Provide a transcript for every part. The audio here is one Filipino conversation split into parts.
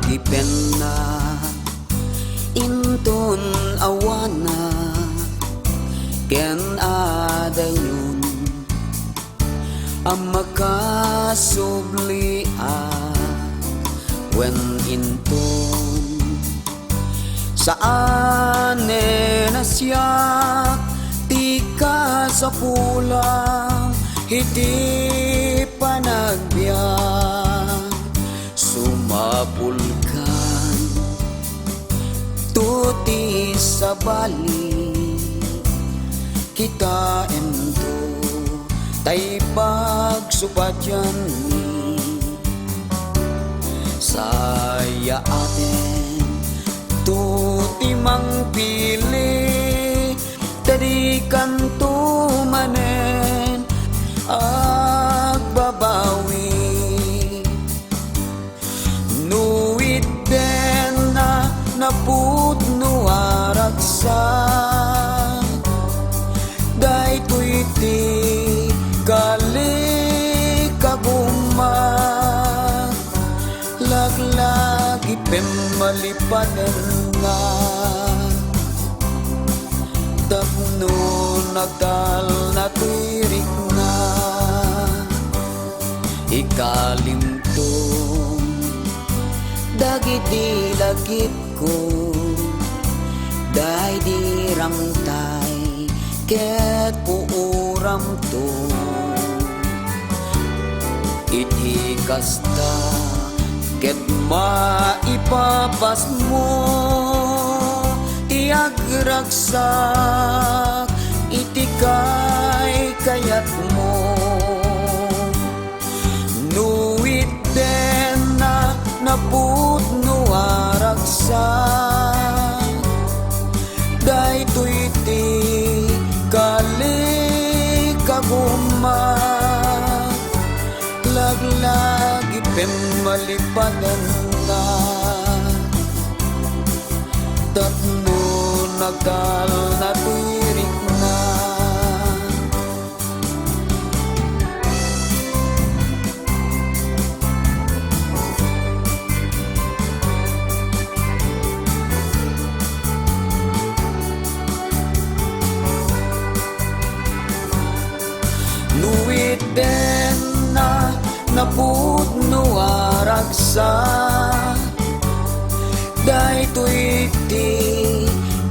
gipenna inton awana ken adayon ang makasublia wen inton saan na siya ti ka sa pulang hindi pa nagbiyak sumapulkan tuti sa bali kita ento tay pagsupadyan ni saya aten tuti mang pili tadi kanto manen agbabawi nuit den na napudno araksa day tuiti kali kaguma laglagi pemalipanen nga tapno nagdal na tirik na ikalimtong dagiti lagip ko day di ramtay ket uuram to iti kasta ket maipapas mo tiagragsak iti kay kayat mo nuit den na napudno aragsak daytoy iti kali kaguma laglagi pemalipadan na tapno nagdal na tirik na nuit den na napudno aragsak daytoy iti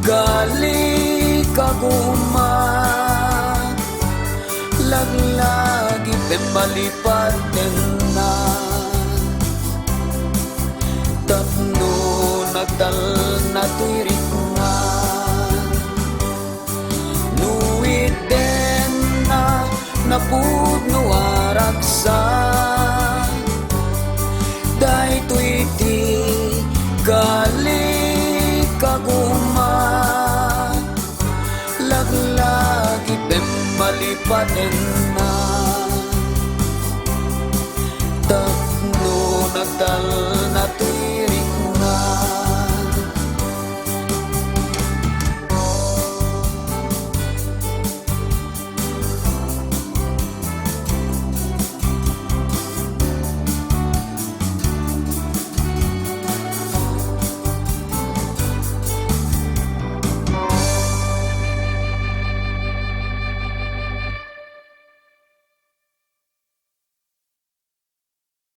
gali kaguma laglagi pemalipaten na tapno nagdal na tirik na nuit den na napudno aragsak daytoy iti gali kaguma laglagi pemalipaten na tapno nagdal